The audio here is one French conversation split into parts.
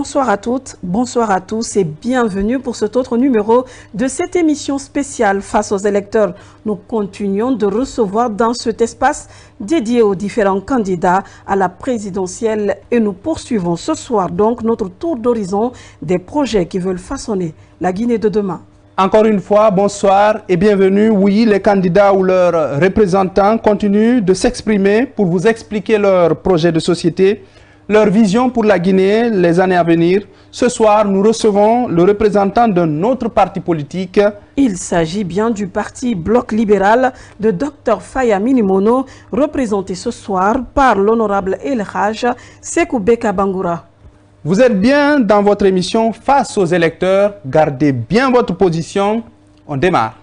Bonsoir à toutes, bonsoir à tous et bienvenue pour cet autre numéro de cette émission spéciale face aux électeurs. Nous continuons de recevoir dans cet espace dédié aux différents candidats à la présidentielle et nous poursuivons ce soir donc notre tour d'horizon des projets qui veulent façonner la Guinée de demain. Encore une fois, bonsoir et bienvenue. Oui, les candidats ou leurs représentants continuent de s'exprimer pour vous expliquer leur projet de société, leur vision pour la Guinée les années à venir. Ce soir, nous recevons le représentant d'un autre parti politique. Il s'agit bien du parti Bloc libéral de Dr Faya Milimono, représenté ce soir par l'honorable El Hadj Sékou Beka Bangoura. Vous êtes bien dans votre émission Face aux électeurs. Gardez bien votre position. On démarre.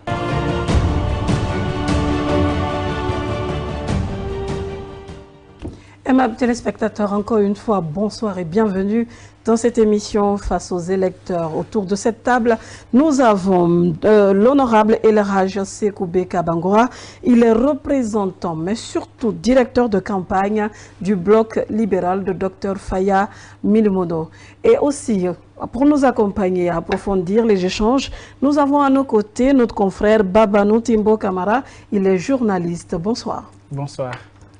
Aimables téléspectateurs, encore une fois, bonsoir et bienvenue dans cette émission Face aux électeurs. Autour de cette table, nous avons l'honorable El Hadj Sékou Beka Bangoura. Il est représentant, mais surtout directeur de campagne du Bloc libéral de Dr Faya Milimono. Et aussi, pour nous accompagner et approfondir les échanges, nous avons à nos côtés notre confrère Babanou Timbo Kamara. Il est journaliste. Bonsoir. Bonsoir.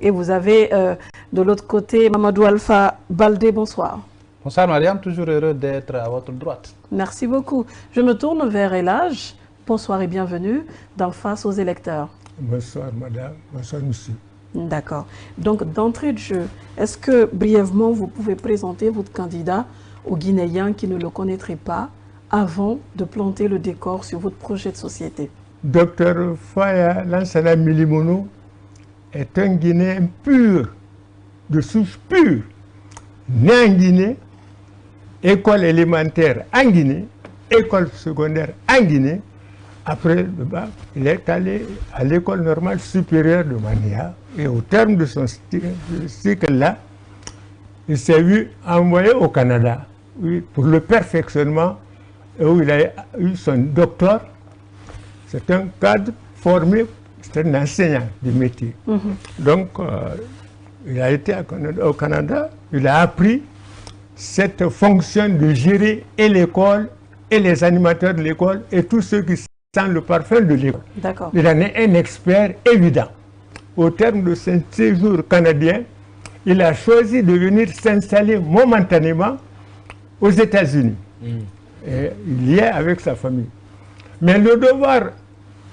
Et vous avez de l'autre côté Mamadou Alpha Baldé, bonsoir. Bonsoir Mariam, toujours heureux d'être à votre droite. Merci beaucoup. Je me tourne vers El Hadj. Bonsoir et bienvenue dans Face aux électeurs. Bonsoir madame, bonsoir monsieur. D'accord. Donc d'entrée de jeu, est-ce que brièvement vous pouvez présenter votre candidat aux Guinéens qui ne le connaîtraient pas avant de planter le décor sur votre projet de société? Docteur Faya Lansana Milimono est un Guinéen pur, de souche pure, né en Guinée, école élémentaire en Guinée, école secondaire en Guinée. Après le bac, il est allé à l'école normale supérieure de Mania et au terme de son cycle-là, il s'est vu envoyé au Canada pour le perfectionnement où il a eu son doctorat. C'est un cadre formé. C'est un enseignant du métier. Donc, il a été au Canada, il a appris cette fonction de gérer et l'école, et les animateurs de l'école, et tous ceux qui sentent le parfum de l'école. D'accord. Il en est un expert évident. Au terme de son séjour canadien, il a choisi de venir s'installer momentanément aux États-Unis. Et il y est avec sa famille. Mais le devoir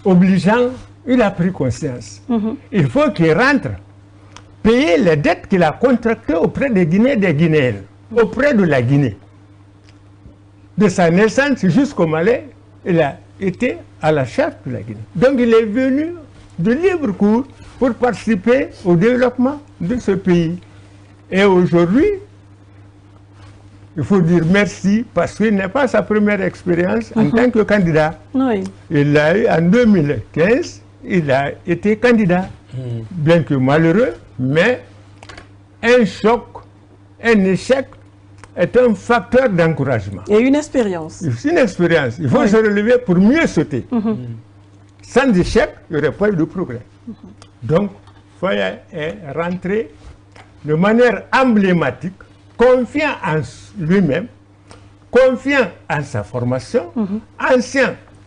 obligeant, il a pris conscience. Il faut qu'il rentre, payer les dettes qu'il a contractées auprès des Guinéens et des Guinéennes, auprès de la Guinée. De sa naissance jusqu'au Mali, il a été à la charge de la Guinée. Donc il est venu de libre cours pour participer au développement de ce pays. Et aujourd'hui, il faut dire merci parce qu'il n'est pas sa première expérience en tant que candidat. Oui. Il l'a eu en 2015. Il a été candidat, bien que malheureux, mais un choc, un échec est un facteur d'encouragement. Et une expérience. C'est une expérience. Il faut se relever pour mieux sauter. Sans échec, il n'y aurait pas eu de progrès. Donc, Faya est rentré de manière emblématique, confiant en lui-même, confiant en sa formation,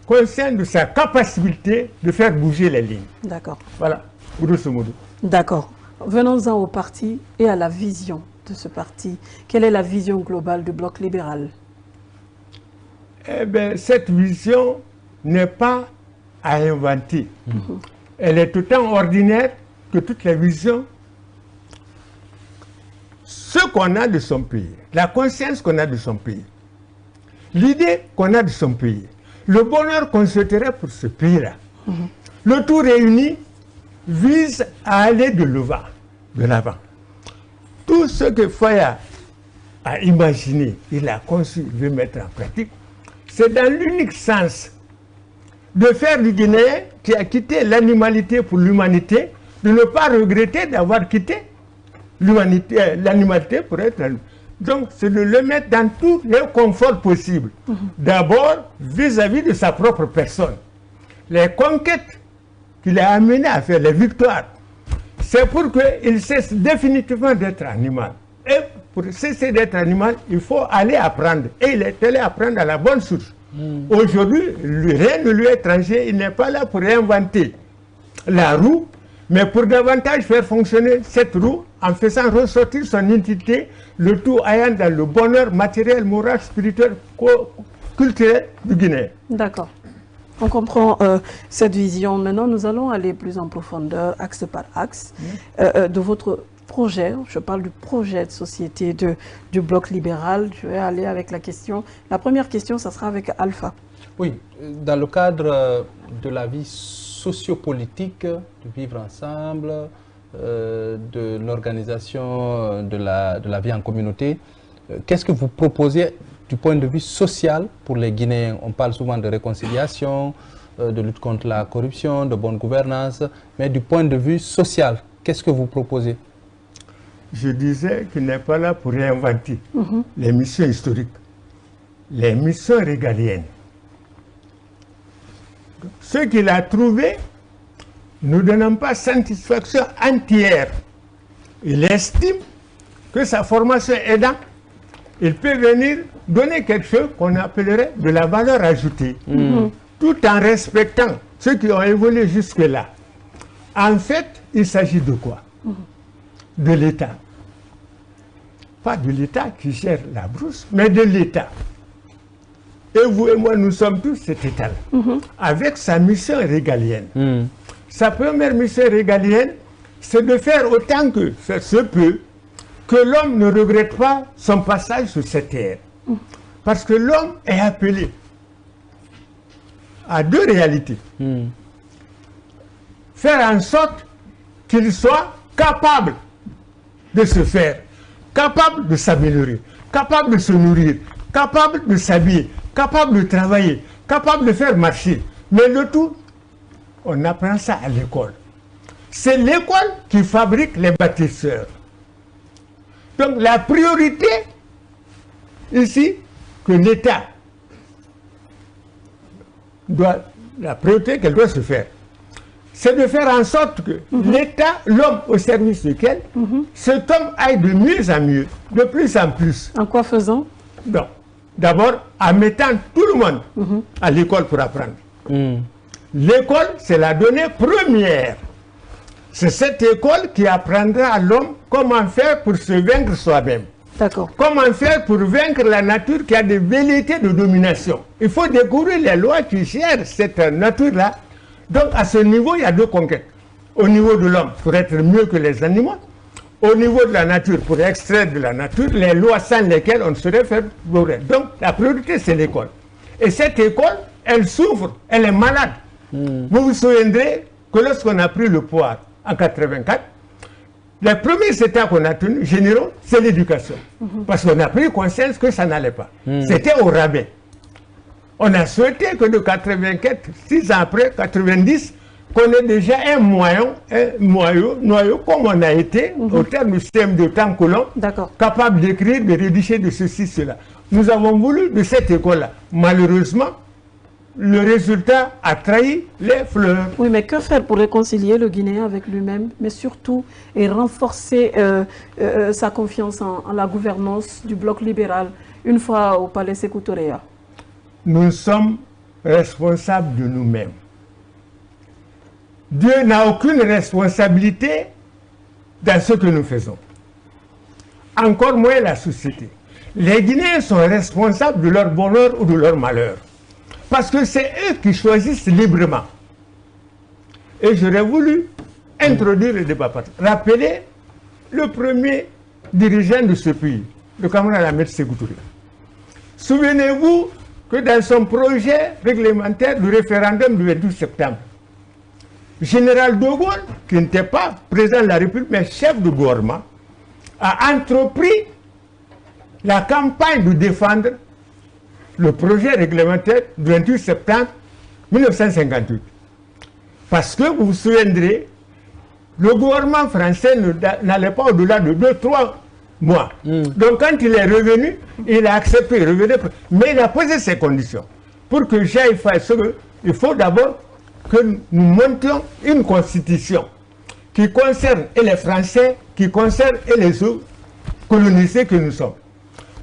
conscient de sa capacité de faire bouger les lignes. D'accord. Voilà, grosso modo. D'accord. Venons-en au parti et à la vision de ce parti. Quelle est la vision globale du Bloc libéral? Eh bien, cette vision n'est pas à inventer. Elle est autant ordinaire que toutes les visions. Ce qu'on a de son pays, la conscience qu'on a de son pays, l'idée qu'on a de son pays, le bonheur qu'on souhaiterait pour ce pays-là. Le tout réuni vise à aller de l'avant. Tout ce que Faya a imaginé, il a conçu, il veut mettre en pratique, c'est dans l'unique sens de faire du Guinéen qui a quitté l'animalité pour l'humanité, de ne pas regretter d'avoir quitté l'animalité pour être l'humanité. Donc, c'est de le mettre dans tous les conforts possibles. D'abord, vis-à-vis de sa propre personne. Les conquêtes qu'il a amenées à faire, les victoires, c'est pour qu'il cesse définitivement d'être animal. Et pour cesser d'être animal, il faut aller apprendre. Et il est allé apprendre à la bonne source. Aujourd'hui, rien ne lui est étranger, il n'est pas là pour réinventer la roue, mais pour davantage faire fonctionner cette roue en faisant ressortir son identité, le tout ayant dans le bonheur matériel, moral, spirituel, culturel du Guinée. D'accord. On comprend cette vision. Maintenant, nous allons aller plus en profondeur, axe par axe, de votre projet. Je parle du projet de société du bloc libéral. Je vais aller avec la question. La première question, ça sera avec Alpha. Oui, dans le cadre de la vie sociopolitique, du vivre ensemble, de l'organisation de la vie en communauté, qu'est-ce que vous proposez du point de vue social pour les Guinéens? On parle souvent de réconciliation, de lutte contre la corruption, de bonne gouvernance, mais du point de vue social, qu'est-ce que vous proposez? Je disais qu'il n'est pas là pour réinventer les missions historiques, les missions régaliennes. Ce qu'il a trouvé ne nous donnant pas satisfaction entière. Il estime que sa formation aidant, il peut venir donner quelque chose qu'on appellerait de la valeur ajoutée, tout en respectant ceux qui ont évolué jusque-là. En fait, il s'agit de quoi? De l'État. Pas de l'État qui gère la brousse, mais de l'État. Et vous et moi, nous sommes tous cet État-là, avec sa mission régalienne. Sa première mission régalienne, c'est de faire autant que ça se peut, que l'homme ne regrette pas son passage sur cette terre. Parce que l'homme est appelé à deux réalités. Faire en sorte qu'il soit capable de se faire, capable de s'améliorer, capable de se nourrir, capable de s'habiller, capable de travailler, capable de faire marcher. Mais le tout, on apprend ça à l'école. C'est l'école qui fabrique les bâtisseurs. Donc la priorité ici, que l'État doit, la priorité qu'elle doit se faire, c'est de faire en sorte que l'État, l'homme au service duquel, cet homme aille de mieux en mieux, de plus en plus. En quoi faisant? Donc, d'abord, en mettant tout le monde à l'école pour apprendre. L'école, c'est la donnée première. C'est cette école qui apprendra à l'homme comment faire pour se vaincre soi-même. D'accord. Comment faire pour vaincre la nature qui a des velléités de domination. Il faut découvrir les lois qui gèrent cette nature-là. Donc, à ce niveau, il y a deux conquêtes. Au niveau de l'homme, pour être mieux que les animaux. Au niveau de la nature, pour extraire de la nature les lois sans lesquelles on ne saurait faire progrès. Donc, la priorité, c'est l'école. Et cette école, elle souffre, elle est malade. Vous vous souviendrez que lorsqu'on a pris le pouvoir en 1984, les premiers états qu'on a tenus, généraux, c'est l'éducation. Parce qu'on a pris conscience que ça n'allait pas. C'était au rabais. On a souhaité que de 84, 6 ans après, 90, qu'on ait déjà un noyau, comme on a été, au terme du système de temps colon, capable d'écrire, de rédiger, de ceci, cela. Nous avons voulu de cette école-là. Malheureusement, le résultat a trahi les fleurs. Oui, mais que faire pour réconcilier le Guinéen avec lui-même, mais surtout et renforcer sa confiance en la gouvernance du bloc libéral une fois au palais Sékou Touré? Nous sommes responsables de nous-mêmes. Dieu n'a aucune responsabilité dans ce que nous faisons. Encore moins la société. Les Guinéens sont responsables de leur bonheur ou de leur malheur. Parce que c'est eux qui choisissent librement. Et j'aurais voulu introduire le débat. Rappelez le premier dirigeant de ce pays, le camarade Ahmed Sékou Touré. Souvenez-vous que dans son projet réglementaire du référendum du 28 septembre, Général de Gaulle, qui n'était pas président de la République, mais chef de gouvernement, a entrepris la campagne de défendre le projet réglementaire du 28 septembre 1958. Parce que vous vous souviendrez, le gouvernement français n'allait pas au-delà de 2-3 mois. Donc quand il est revenu, il a accepté, mais il a posé ses conditions. Pour que j'aille faire ce que, il faut d'abord que nous montions une constitution qui concerne et les Français, qui concerne et les autres, colonisés que nous sommes.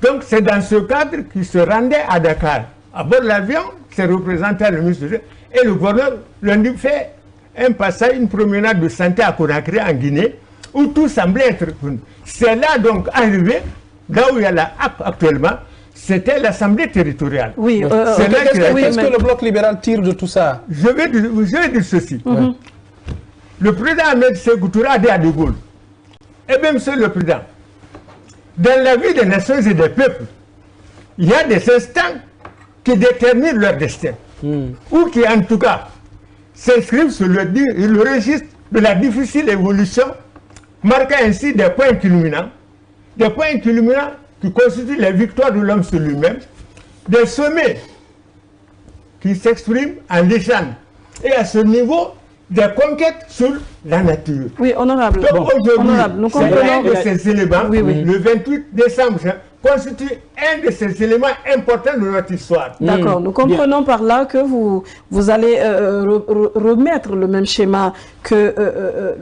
Donc c'est dans ce cadre qu'il se rendait à Dakar. À bord de l'avion, ses représentants, le ministre et le gouverneur l'ont dit fait un passage, une promenade de santé à Conakry en Guinée, où tout semblait être... C'est là donc arrivé, là où il y a la HAP actuellement, c'était l'Assemblée territoriale. Oui, qu'est-ce que le bloc libéral tire de tout ça? Je vais dire ceci. Le président Ahmed Sékou Touré a dit à De Gaulle, et même monsieur le président, dans la vie des nations et des peuples, il y a des instants qui déterminent leur destin, ou qui en tout cas s'inscrivent sur le registre de la difficile évolution, marquant ainsi des points culminants qui constituent les victoires de l'homme sur lui-même, des sommets qui s'expriment en légende, et à ce niveau, des conquêtes sur la nature. Oui, honorable. Donc aujourd'hui, nous comprenons un de ces éléments, oui. le 28 décembre, constitue un de ces éléments importants de notre histoire. D'accord, nous comprenons par là que vous allez remettre le même schéma que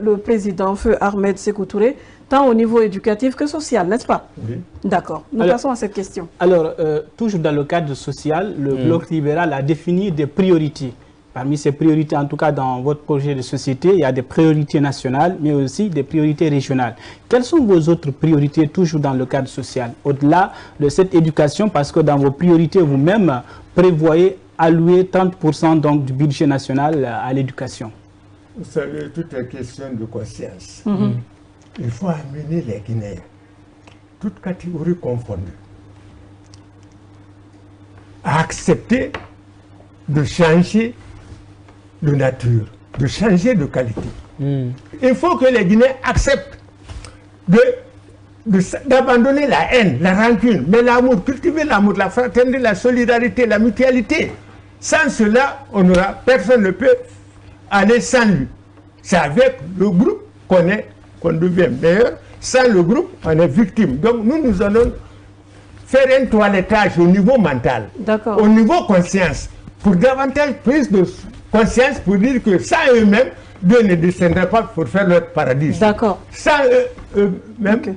le président Feu Ahmed Sékou Touré, tant au niveau éducatif que social, n'est-ce pas? Oui. D'accord, nous passons à cette question. Alors, toujours dans le cadre social, le bloc libéral a défini des priorités. Parmi ces priorités, en tout cas dans votre projet de société, il y a des priorités nationales, mais aussi des priorités régionales. Quelles sont vos autres priorités, toujours dans le cadre social, au-delà de cette éducation, parce que dans vos priorités, vous-même prévoyez allouer 30% donc, du budget national à l'éducation? Vous savez, tout est question de conscience. Il faut amener les Guinéens, toutes catégories confondues, à accepter de changer de nature, de changer de qualité. Il faut que les Guinéens acceptent d'abandonner la haine, la rancune, mais l'amour, cultiver l'amour, la fraternité, la solidarité, la mutualité. Sans cela, personne ne peut aller sans lui. C'est avec le groupe qu'on devient meilleur. Sans le groupe, on est victime. Donc nous allons faire un toilettage au niveau mental, au niveau conscience, pour davantage prise de conscience pour dire que sans eux-mêmes, Dieu ne descendra pas pour faire leur paradis. D'accord. Sans eux-mêmes,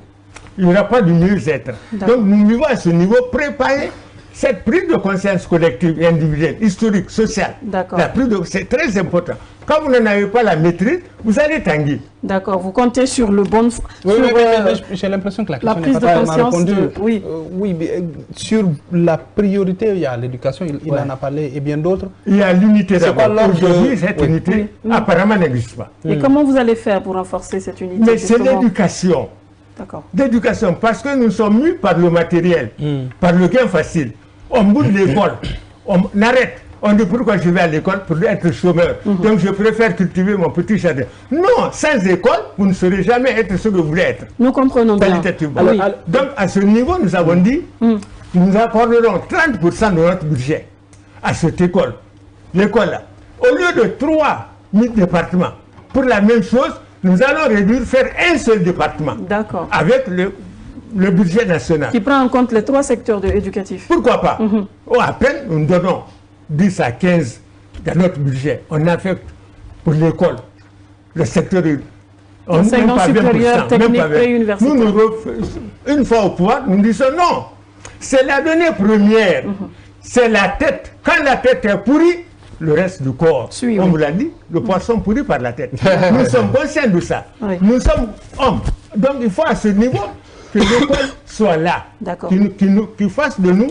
il n'y aura pas de mieux-être. Donc nous vivons à ce niveau, préparer cette prise de conscience collective et individuelle, historique, sociale. D'accord. C'est très important. Quand vous n'en avez pas la maîtrise, vous allez tanguer. D'accord, vous comptez sur le bon... J'ai l'impression que la question n'est pas totalement répondue. Oui, sur la priorité, il y a l'éducation, il en a parlé, et bien d'autres. Il y a l'unité d'abord. Aujourd'hui, cette unité, apparemment, n'existe pas. Et comment vous allez faire pour renforcer cette unité? Mais c'est l'éducation. D'accord. D'éducation, parce que nous sommes mus par le matériel, par le gain facile. On boude l'école, on arrête. On dit pourquoi je vais à l'école pour être chômeur. Donc je préfère cultiver mon petit jardin. Non, sans école, vous ne saurez jamais être ce que vous voulez être. Nous comprenons bien. Donc à ce niveau, nous avons dit, nous accorderons 30% de notre budget à cette école. L'école là. Au lieu de 3 000 départements, pour la même chose, nous allons réduire, faire un seul département. D'accord. Avec le budget national. Qui prend en compte les 3 secteurs éducatifs. Pourquoi pas? À peine, nous donnons 10 à 15 dans notre budget. On affecte pour l'école, le secteur enseignement supérieur, technique, pré-universitaire. Une fois au pouvoir, nous disons non. C'est la donnée première. C'est la tête. Quand la tête est pourrie, le reste du corps, on vous l'a dit, le poisson pourri par la tête. Nous sommes conscients de ça. Nous sommes hommes. Donc il faut à ce niveau que l'école soit là, qui fasse de nous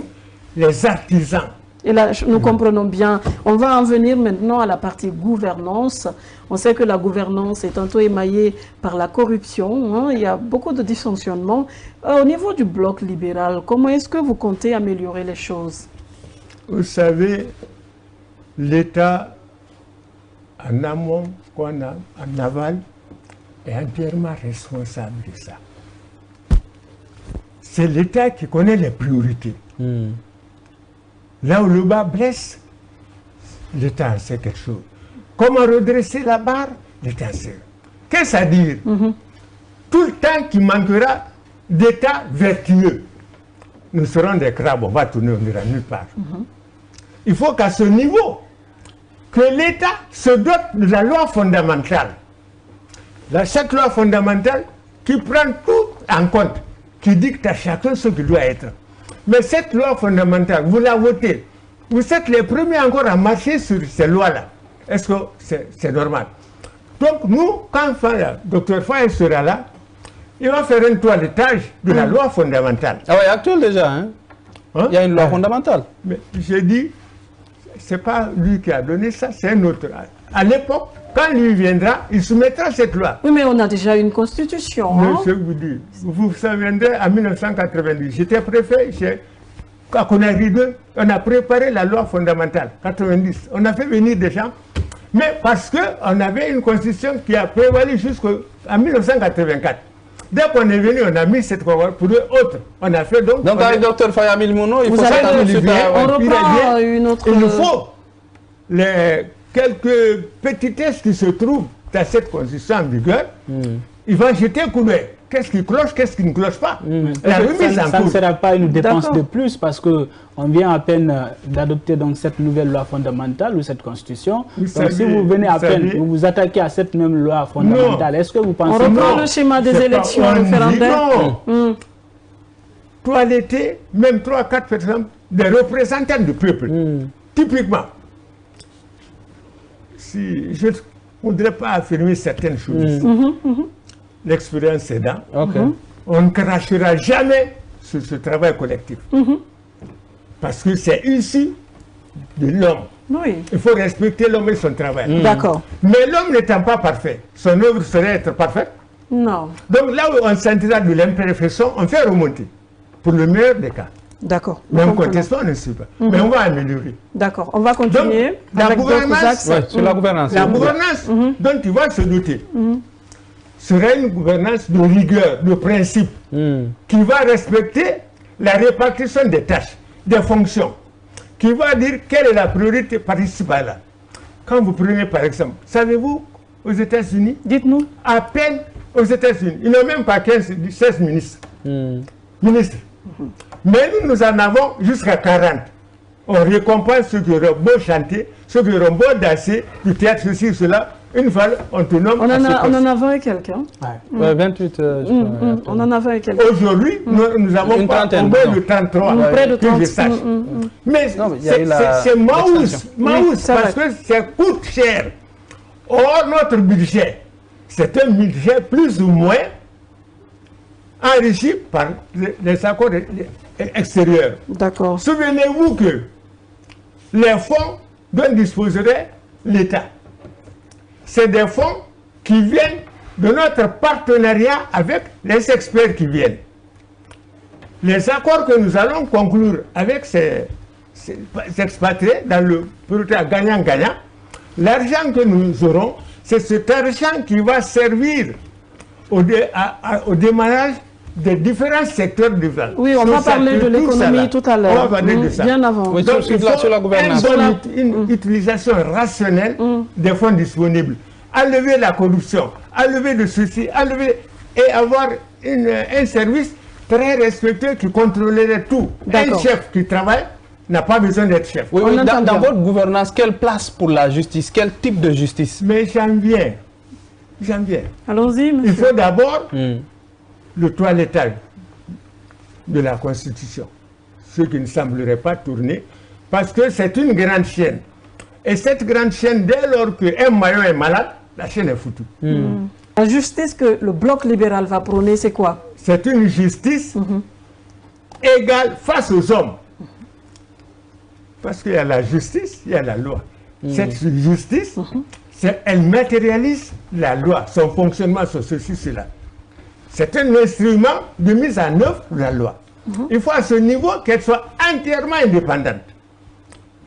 les artisans. Et là, nous comprenons bien. On va en venir maintenant à la partie gouvernance. On sait que la gouvernance est tantôt émaillée par la corruption. Il y a beaucoup de dysfonctionnements. Au niveau du bloc libéral, comment est-ce que vous comptez améliorer les choses? Vous savez, l'État en amont, en aval, est entièrement responsable de ça. C'est l'État qui connaît les priorités. Là où le bas blesse, l'État en sait quelque chose. Comment redresser la barre, l'État en sait. Qu'est-ce à dire? Tout le temps qu'il manquera d'État vertueux, nous serons des crabes, on va tourner, on n'ira nulle part. Il faut qu'à ce niveau, que l'État se dote de la loi fondamentale. Chaque loi fondamentale qui prend tout en compte. qui dicte à chacun ce qu'il doit être. Mais cette loi fondamentale, vous la votez. Vous êtes les premiers encore à marcher sur ces lois-là. Est-ce que c'est normal? Donc nous, quand le docteur Faye sera là, il va faire un toilettage de la loi fondamentale. Ah oui, actuel déjà. Hein? Il y a une loi fondamentale. Mais j'ai dit, c'est pas lui qui a donné ça, c'est un autre. À l'époque, quand lui viendra, il soumettra cette loi. Oui, mais on a déjà une constitution. Monsieur vous dit, vous vous souviendrez, en 1990, j'étais préfet, à Conakry 2, on a préparé la loi fondamentale, 90. On a fait venir des gens, mais parce qu'on avait une constitution qui a prévalu jusqu'en 1984. Dès qu'on est venu, on a mis cette loi pour eux autres. On a fait donc... Donc avec Dr Fayamil Mouno, il faut s'attendre on reprend une autre... Il nous faut les quelques petitesses qui se trouvent dans cette constitution en vigueur. Ils vont jeter un coup d'œil. Qu'est-ce qui cloche, qu'est-ce qui ne cloche pas? La remise en ça ne cause. sera pas une dépense de plus parce qu'on vient à peine d'adopter donc cette nouvelle loi fondamentale ou cette constitution. Donc si vous venez à peine, vous vous attaquez à cette même loi fondamentale, est-ce que vous pensez... On reprend le schéma des élections référendaires. Non. Toiletter, même 3-4 personnes, des représentants du peuple. Typiquement. Si je ne voudrais pas affirmer certaines choses. L'expérience aidant, on ne crachera jamais sur ce travail collectif. Parce que c'est issu de l'homme. Oui. Il faut respecter l'homme et son travail. D'accord. Mais l'homme n'étant pas parfait, son œuvre serait être parfaite. Non. Donc là où on sentira de l'imperfection, on fait remonter. Pour le meilleur des cas. D'accord. Même contestant, on ne sait pas. Mais on va améliorer. D'accord. On va continuer. Donc, la gouvernance, sur la gouvernance. La gouvernance dont il va se doter sera une gouvernance de rigueur, de principe, qui va respecter la répartition des tâches, des fonctions, qui va dire quelle est la priorité participale. Quand vous prenez par exemple, savez-vous, aux États-Unis, dites-nous, à peine aux États-Unis, ils n'ont même pas 16 ministres. Mais nous en avons jusqu'à 40. On récompense ceux qui auront beau chanter, ceux qui auront beau danser, du théâtre, ceci, cela. Une fois, on te nomme. On en a 20 et quelques. Hein? 28. On en a 20 et quelques. Aujourd'hui, nous avons pas tombé le 33. Près de 30. Que je sache. Mais c'est Maous, parce que ça coûte cher. Or, notre budget, c'est un budget plus ou moins enrichi par les accords extérieurs. D'accord. Souvenez-vous que les fonds dont disposerait l'État, c'est des fonds qui viennent de notre partenariat avec les experts qui viennent. Les accords que nous allons conclure avec ces expatriés dans le projet gagnant-gagnant, l'argent que nous aurons, c'est cet argent qui va servir au démarrage des différents secteurs du vin. Oui, on va parler de l'économie tout à l'heure. On va parler de ça. Bien avant. Oui, donc, il faut sur la gouvernance. une utilisation rationnelle des fonds disponibles. Enlever la corruption, enlever le souci, et avoir un service très respectueux qui contrôlerait tout. Un chef qui travaille n'a pas besoin d'être chef. Oui, dans votre gouvernance, quelle place pour la justice? Quel type de justice? Mais j'en viens. Allons-y, monsieur. Il faut d'abord le toilettage de la Constitution, ce qui ne semblerait pas tourner, parce que c'est une grande chaîne. Et cette grande chaîne, dès lors qu'un maillon est malade, la chaîne est foutue. La justice que le bloc libéral va prôner, c'est quoi? C'est une justice égale face aux hommes. Parce qu'il y a la justice, il y a la loi. Cette justice, elle matérialise la loi, son fonctionnement sur ceci, cela. C'est un instrument de mise en œuvre de la loi. Il faut à ce niveau qu'elle soit entièrement indépendante,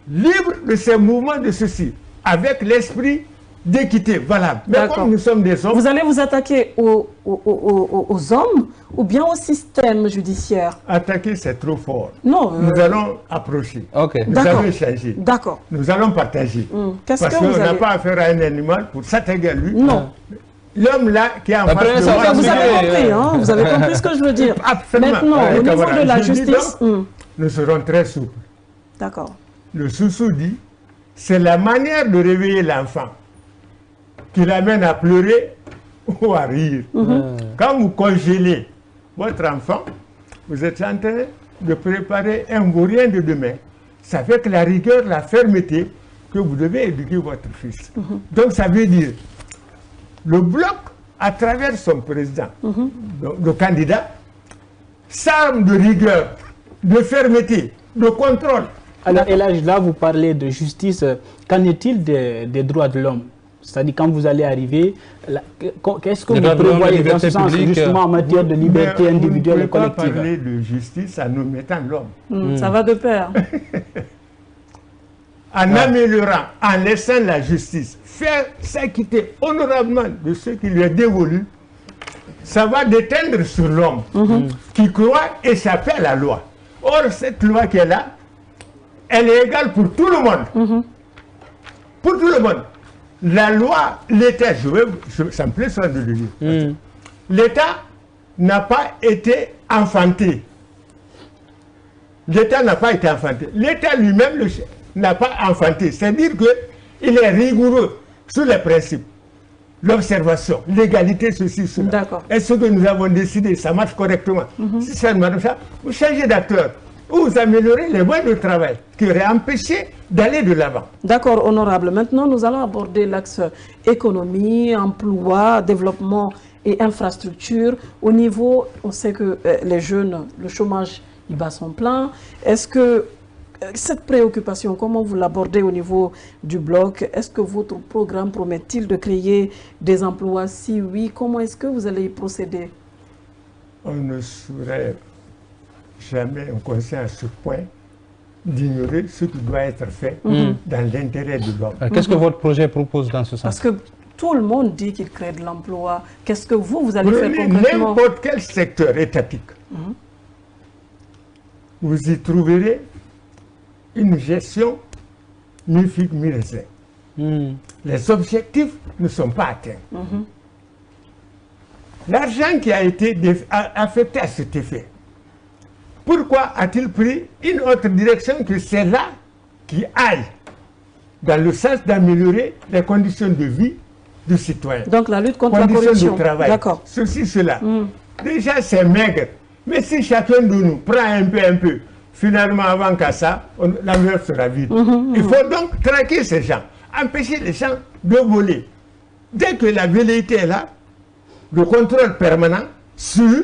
libre de ses mouvements de ceci, avec l'esprit d'équité valable. Mais comme nous sommes des hommes... Vous allez vous attaquer aux hommes ou bien au système judiciaire? Attaquer, c'est trop fort. Non. Nous allons approcher. Nous allons échanger. D'accord. Nous allons partager. Qu'est-ce parce qu'on n'a pas affaire à un animal pour s'attaquer à lui. Non. L'homme là qui est en face de moi... Vous avez compris, hein? Vous avez compris ce que je veux dire. Absolument. Maintenant, au niveau de la justice... Nous serons très souples. D'accord. Le Soussou dit, c'est la manière de réveiller l'enfant qui l'amène à pleurer ou à rire. Quand vous congélez votre enfant, vous êtes en train de préparer un vaurien de demain. C'est avec la rigueur, la fermeté que vous devez éduquer votre fils. Donc ça veut dire, le bloc, à travers son président, le candidat, s'arme de rigueur, de fermeté, de contrôle. Alors, et là, vous parlez de justice. Qu'en est-il des droits de l'homme? C'est-à-dire, quand vous allez arriver, qu'est-ce que vous prévoyez dans ce sens, justement, en matière de liberté individuelle et collective? Vous ne pouvez pas parler de justice en omettant l'homme. Ça va de pair. En améliorant, en laissant la justice faire s'acquitter honorablement de ce qui lui est dévolu, ça va déteindre sur l'homme qui croit échapper à la loi. Or, cette loi qui est là, elle est égale pour tout le monde. Pour tout le monde. La loi, l'État, ça me plaît ça de le dire. L'État n'a pas été enfanté. L'État n'a pas été enfanté. L'État lui-même n'a pas enfanté. C'est-à-dire qu'il est rigoureux sur les principes. L'observation, l'égalité, ceci, cela. Est-ce que nous avons décidé, ça marche correctement? Si ça ne marche pas, vous changez d'acteur. Ou vous améliorez les moyens de travail qui auraient empêché d'aller de l'avant. D'accord, honorable. Maintenant, nous allons aborder l'axe économie, emploi, développement et infrastructure. Au niveau, on sait que les jeunes, le chômage, il bat son plein. Est-ce que cette préoccupation, comment vous l'abordez au niveau du bloc? Est-ce que votre programme promet-il de créer des emplois? Si oui, comment est-ce que vous allez y procéder? On ne saurait jamais conscient à ce point d'ignorer ce qui doit être fait dans l'intérêt de l'homme. Qu'est-ce que votre projet propose dans ce sens? Parce que tout le monde dit qu'il crée de l'emploi. Qu'est-ce que vous allez faire concrètement? N'importe quel secteur étatique, vous y trouverez une gestion mi-figue, mi-raisin. Les objectifs ne sont pas atteints. L'argent qui a été affecté à cet effet, pourquoi a-t-il pris une autre direction que celle-là qui aille dans le sens d'améliorer les conditions de vie du citoyen? Donc la lutte contre la corruption. De travail, ceci, cela. Déjà c'est maigre, mais si chacun de nous prend un peu, finalement avant qu'à ça, la mer sera vide. Il faut donc traquer ces gens, empêcher les gens de voler. Dès que la velléité est là, le contrôle permanent sur,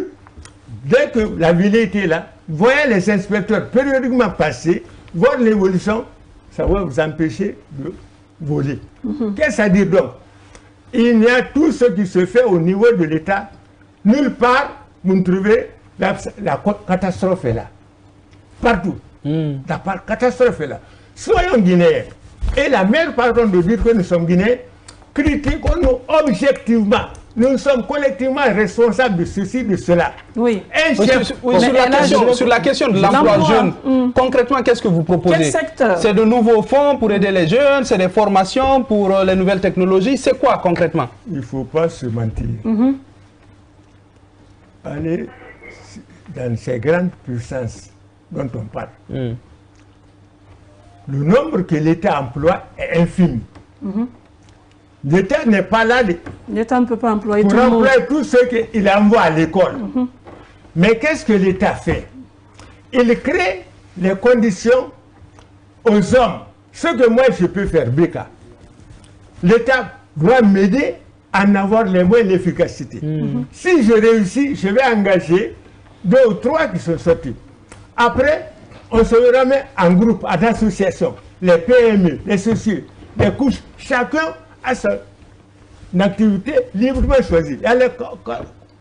dès que la velléité est là, voyez les inspecteurs périodiquement passer, voir l'évolution, ça va vous empêcher de voler. Qu'est-ce que ça dit donc? Il y a tout ce qui se fait au niveau de l'État. Nulle part, vous ne trouvez la catastrophe est là. Partout. La catastrophe est là. Soyons Guinéens. Et la meilleure pardon de dire que nous sommes Guinéens, critiquons-nous objectivement. Nous sommes collectivement responsables de ceci, de cela. Oui. Sur la question de l'emploi jeune, concrètement, qu'est-ce que vous proposez? Quel secteur? C'est de nouveaux fonds pour aider les jeunes, c'est des formations pour les nouvelles technologies. C'est quoi concrètement? Il ne faut pas se mentir. Allez dans ces grandes puissances dont on parle. Le nombre que l'État emploie est infime. L'État n'est pas là l'État ne peut pas employer pour tout le monde. employer tout ce qu'il envoie à l'école. Mais qu'est-ce que l'État fait? Il crée les conditions aux hommes. Ce que moi je peux faire, Beka, l'État doit m'aider à en avoir les moyens d'efficacité. Si je réussis, je vais engager 2 ou 3 qui sont sortis. Après, on se remet en groupe, en association, les PME, les sociétés, les couches, chacun a son activité librement choisie. Il y a les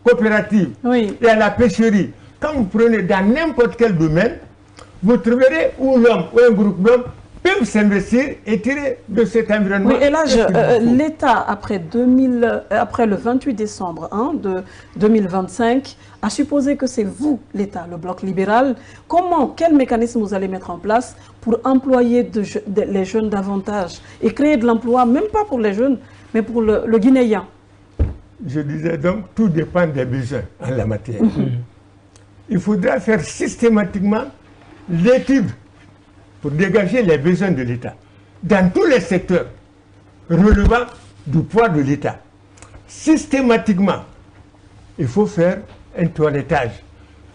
coopératives, il y a la pêcherie. Quand vous prenez dans n'importe quel domaine, vous trouverez où l'homme ou un groupe d'hommes peuvent s'investir et tirer de cet environnement. Oui, et là, l'État, après le 28 décembre de 2025, a supposé que c'est vous, l'État, le bloc libéral. Quel mécanisme vous allez mettre en place pour employer les jeunes davantage et créer de l'emploi, même pas pour les jeunes, mais pour le Guinéen? Je disais donc, tout dépend des besoins en la matière. Il faudra faire systématiquement l'étude pour dégager les besoins de l'État dans tous les secteurs relevant du poids de l'État. Systématiquement, il faut faire un toilettage.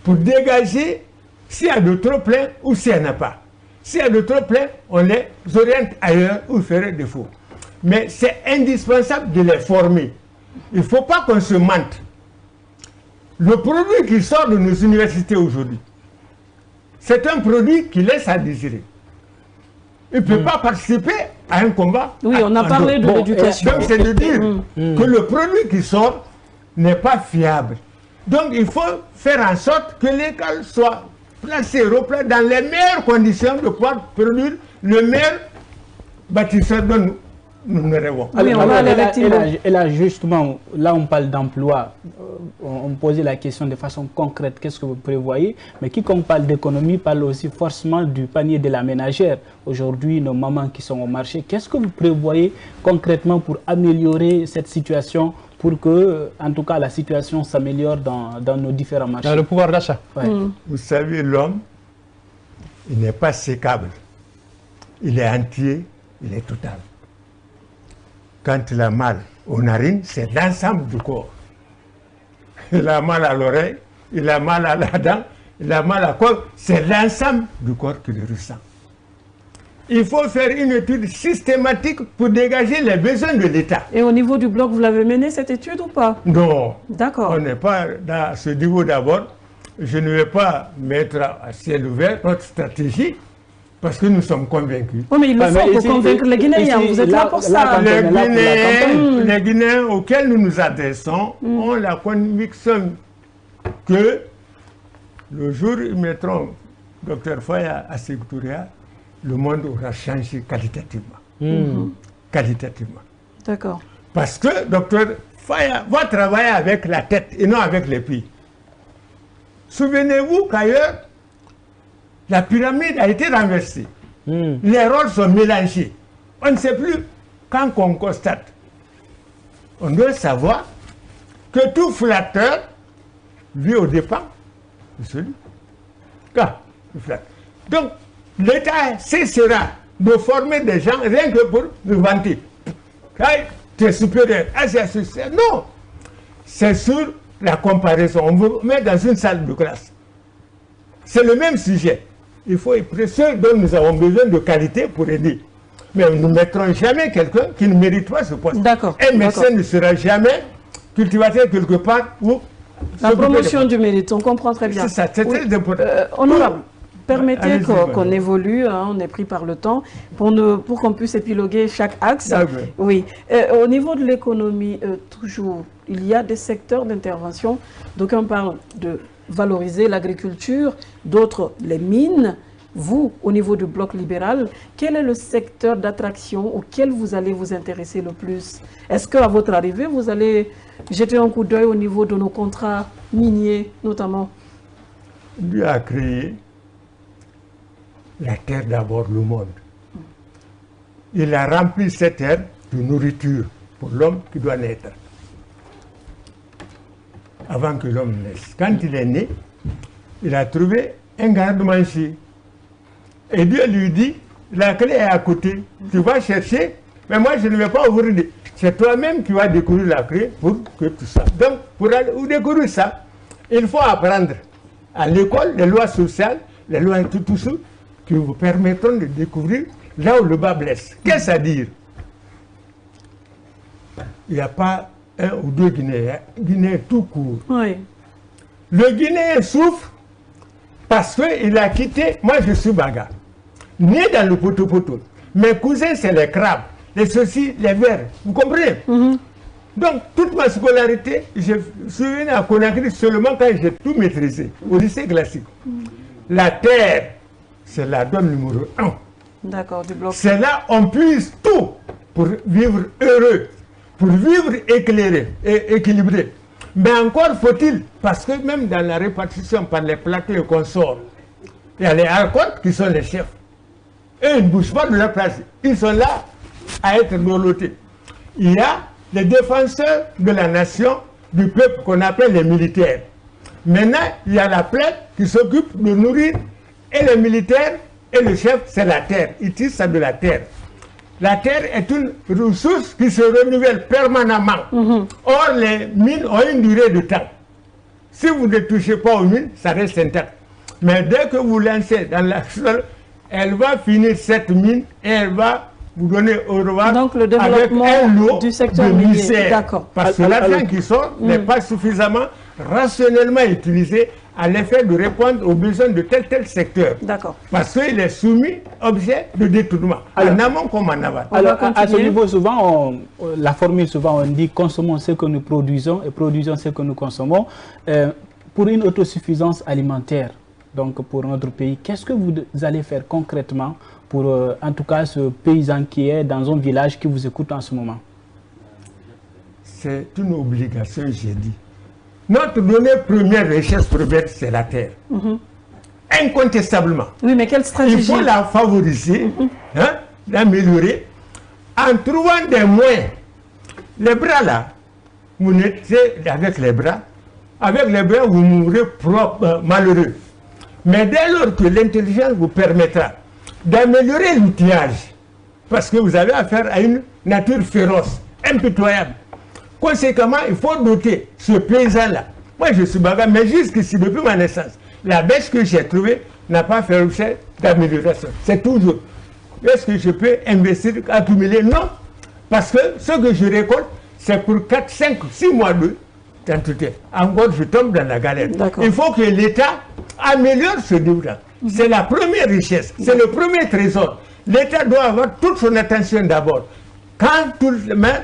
pour dégager s'il y a de trop plein ou s'il n'y en a pas. S'il y a de trop plein, on les oriente ailleurs où il ferait défaut. Mais c'est indispensable de les former. Il ne faut pas qu'on se mente. Le produit qui sort de nos universités aujourd'hui, c'est un produit qui laisse à désirer. Il ne peut pas participer à un combat. Oui, on a parlé de l'éducation. Donc c'est de dire que le produit qui sort n'est pas fiable. Donc il faut faire en sorte que l'école soit placée, replacée dans les meilleures conditions de pouvoir produire le meilleur bâtisseur dont nous rêvons. Oui, on va aller avec Thibaut. Et là, justement, là on parle d'emploi, on posait la question de façon concrète, qu'est-ce que vous prévoyez? Mais quiconque parle d'économie parle aussi forcément du panier de la ménagère. Aujourd'hui, nos mamans qui sont au marché, qu'est-ce que vous prévoyez concrètement pour améliorer cette situation, pour que, en tout cas, la situation s'améliore dans nos différents marchés? Dans le pouvoir d'achat. Ouais. Vous savez, l'homme, il n'est pas sécable. Il est entier, il est total. Quand il a mal aux narines, c'est l'ensemble du corps. Il a mal à l'oreille, il a mal à la dent, il a mal à quoi? C'est l'ensemble du corps qui le ressent. Il faut faire une étude systématique pour dégager les besoins de l'État. Et au niveau du bloc, vous l'avez mené cette étude ou pas? Non. D'accord. On n'est pas dans ce niveau d'abord. Je ne vais pas mettre à ciel ouvert notre stratégie parce que nous sommes convaincus. Oui, mais il le faut pour convaincre les Guinéens. Vous êtes là pour ça. Les Guinéens auxquels nous nous adressons ont la conviction que le jour où ils mettront Dr Faya à Sékou-Touré, le monde aura changé qualitativement. Qualitativement. D'accord. Parce que Dr Faya va travailler avec la tête et non avec les pieds. Souvenez-vous qu'ailleurs, la pyramide a été renversée. Les rôles sont mélangés. On ne sait plus quand on constate. On doit savoir que tout flatteur vit au dépens de celui qui flatte. Donc, l'État cessera de former des gens rien que pour nous vanter. Tu es supérieur. Non! C'est sur la comparaison. On vous met dans une salle de classe. C'est le même sujet. Il faut être ceux dont nous avons besoin de qualité pour aider. Mais nous ne mettrons jamais quelqu'un qui ne mérite pas ce poste. D'accord. Un médecin ne sera jamais cultivateur quelque part où... La promotion du mérite, on comprend très bien. C'est ça, c'est très important. Honorable, permettez qu'on évolue, hein, on est pris par le temps, pour qu'on puisse épiloguer chaque axe. Oui. Au niveau de l'économie, toujours, il y a des secteurs d'intervention. D'aucuns parlent de valoriser l'agriculture, d'autres les mines. Vous, au niveau du bloc libéral, quel est le secteur d'attraction auquel vous allez vous intéresser le plus? Est-ce qu'à votre arrivée, vous allez jeter un coup d'œil au niveau de nos contrats miniers, notamment? Dieu a créé la terre d'abord, le monde. Il a rempli cette terre de nourriture pour l'homme qui doit naître. Avant que l'homme naisse. Quand il est né, il a trouvé un garde-manger. Et Dieu lui dit, la clé est à côté. Tu vas chercher, mais moi je ne vais pas ouvrir. C'est toi-même qui vas découvrir la clé pour que tu saches. Donc, pour découvrir ça, il faut apprendre à l'école les lois sociales, les lois tout ça, qui vous permettront de découvrir là où le bas blesse. Qu'est-ce à dire? Il n'y a pas un ou deux Guinéens. Guinéen tout court. Oui. Le Guinéen souffre parce qu'il a quitté. Moi, je suis Baga. Né dans le poteau-poteau. Mes cousins, c'est les crabes, les saucisses, les vers. Vous comprenez? Donc, toute ma scolarité, je suis venu à Conakry seulement quand j'ai tout maîtrisé, au lycée classique. La terre, c'est la donne numéro 1. D'accord, du bloc. C'est là on puise tout pour vivre heureux, pour vivre éclairé et équilibré. Mais encore faut-il, parce que même dans la répartition par les plateaux et consorts, il y a les archontes qui sont les chefs. Eux, ils ne bougent pas de leur place. Ils sont là à être dorlotés. Il y a les défenseurs de la nation, du peuple qu'on appelle les militaires. Maintenant, il y a la plainte qui s'occupe de nourrir et les militaires et le chef, c'est la terre. Ils tirent ça de la terre. La terre est une ressource qui se renouvelle permanemment. Or, les mines ont une durée de temps. Si vous ne touchez pas aux mines, ça reste intact. Mais dès que vous lancez dans la sol, elle va finir cette mine et elle va vous donner au revoir. Donc le développement avec un lot du secteur de minier. misère. D'accord. Parce que l'argent qui sort n'est pas suffisamment rationnellement utilisé à l'effet de répondre aux besoins de tel secteur. D'accord. Parce qu'il est soumis objet de détournement, en amont comme en aval. Alors, à ce niveau, souvent, la formule, souvent, on dit consommons ce que nous produisons et produisons ce que nous consommons. Pour une autosuffisance alimentaire, donc pour notre pays, qu'est-ce que vous allez faire concrètement pour, en tout cas, ce paysan qui est dans un village qui vous écoute en ce moment? C'est une obligation, j'ai dit. Notre donnée première richesse première, c'est la terre. Incontestablement. Oui, mais quelle stratégie? Il faut la favoriser, l'améliorer, en trouvant des moyens. Les bras là, vous n'êtes avec les bras. Avec les bras, vous mourrez malheureux. Mais dès lors que l'intelligence vous permettra d'améliorer l'outillage, parce que vous avez affaire à une nature féroce, impitoyable. Conséquemment, il faut doter ce paysan-là. Moi, je suis bagarre, mais jusqu'ici, depuis ma naissance, la bêche que j'ai trouvée n'a pas fait l'objet d'amélioration. C'est toujours, est-ce que je peux investir, accumuler? Non. Parce que ce que je récolte, c'est pour 4, 5, 6 mois d'entretien. Encore, je tombe dans la galère. Il faut que l'État améliore ce développement. C'est la première richesse, c'est le premier trésor. L'État doit avoir toute son attention d'abord. Quand tout le monde,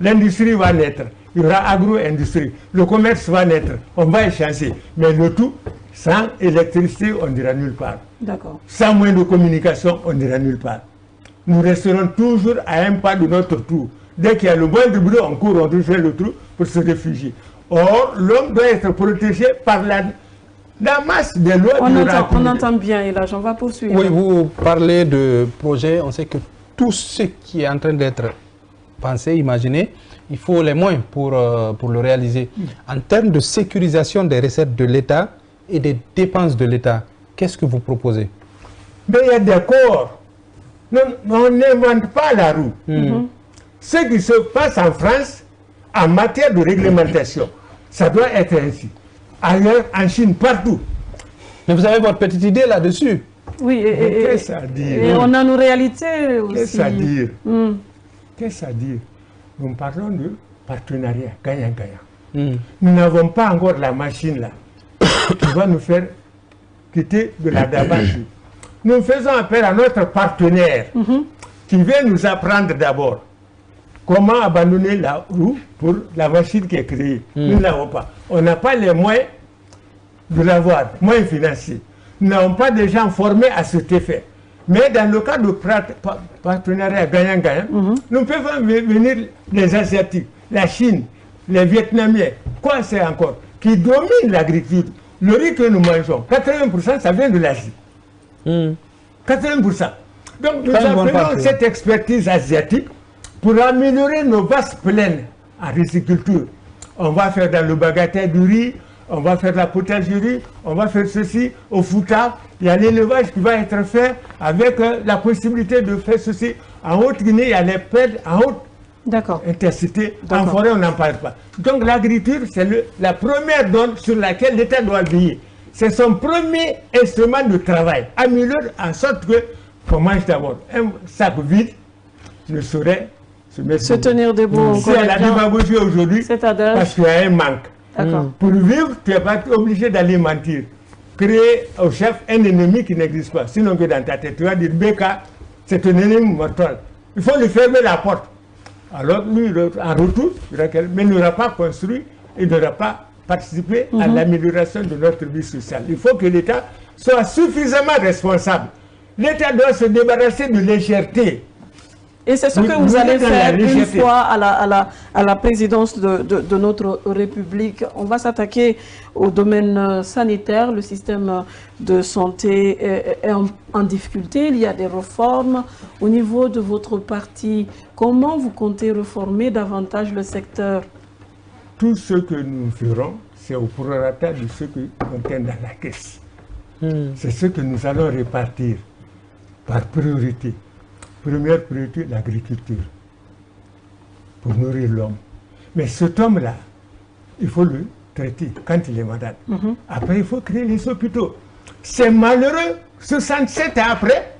l'industrie va naître, il y aura agro-industrie, le commerce va naître, on va échanger. Mais le tout, sans électricité, on n'ira nulle part. Sans moyen de communication, on n'ira nulle part. Nous resterons toujours à un pas de notre trou. Dès qu'il y a le moindre bruit, on court, on rejoint le trou pour se réfugier. Or, l'homme doit être protégé par la masse des lois. On entend bien, et là, j'en vais poursuivre. Oui, vous parlez de projet, on sait que tout ce qui est en train d'être pensé, imaginé, il faut les moyens pour le réaliser. En termes de sécurisation des recettes de l'État et des dépenses de l'État, qu'est-ce que vous proposez? Mais il y a des corps. On n'invente pas la roue. Ce qui se passe en France, en matière de réglementation, ça doit être ainsi. Ailleurs, en Chine, partout. Mais vous avez votre petite idée là-dessus? Oui, qu'est-ce à dire? Et on a nos réalités aussi. Qu'est-ce à dire? Qu'est-ce à dire? Nous parlons de partenariat gagnant-gagnant. Nous n'avons pas encore la machine là qui va nous faire quitter de la dabage. Nous faisons appel à notre partenaire qui vient nous apprendre d'abord comment abandonner la roue pour la machine qui est créée. Nous ne l'avons pas. On n'a pas les moyens de l'avoir, moyens financiers. Nous n'avons pas de gens formés à cet effet. Mais dans le cas de partenariat gagnant-gagnant, nous pouvons venir les Asiatiques, la Chine, les Vietnamiens, quoi c'est encore, qui dominent l'agriculture. Le riz que nous mangeons, 80% ça vient de l'Asie. 80%. Donc nous appelons cette expertise asiatique pour améliorer nos vastes plaines en riziculture. On va faire dans le bagatelle du riz, on va faire la potagerie, on va faire ceci au Fouta. Il y a l'élevage qui va être fait avec la possibilité de faire ceci. En Haute-Guinée, il y a les pelles en haute intensité. En forêt, on n'en parle pas. Donc l'agriculture, c'est la première donne sur laquelle l'État doit veiller. C'est son premier instrument de travail. Améliorer en sorte qu'on mange d'abord. Un sac vide ne saurait se tenir debout. Si elle a démagogie aujourd'hui, parce qu'il y a un manque. Pour vivre, tu n'es pas obligé d'aller mentir. Créer au chef un ennemi qui n'existe pas. Sinon que dans ta tête, tu vas dire, Beka, c'est un ennemi mortel. Il faut lui fermer la porte. Alors lui, en retour, mais il n'aura pas construit, il n'aura pas participé à l'amélioration de notre vie sociale. Il faut que l'État soit suffisamment responsable. L'État doit se débarrasser de légèreté. Et c'est ce que vous allez faire une fois à la présidence de notre République. On va s'attaquer au domaine sanitaire. Le système de santé est en difficulté. Il y a des réformes. Au niveau de votre parti, comment vous comptez réformer davantage le secteur? Tout ce que nous ferons, c'est au prorata de ce que contient dans la caisse. C'est ce que nous allons répartir par priorité. Première priorité, l'agriculture, pour nourrir l'homme. Mais cet homme-là, il faut traiter quand il est malade. Après, il faut créer les hôpitaux. C'est malheureux, 67 ans après,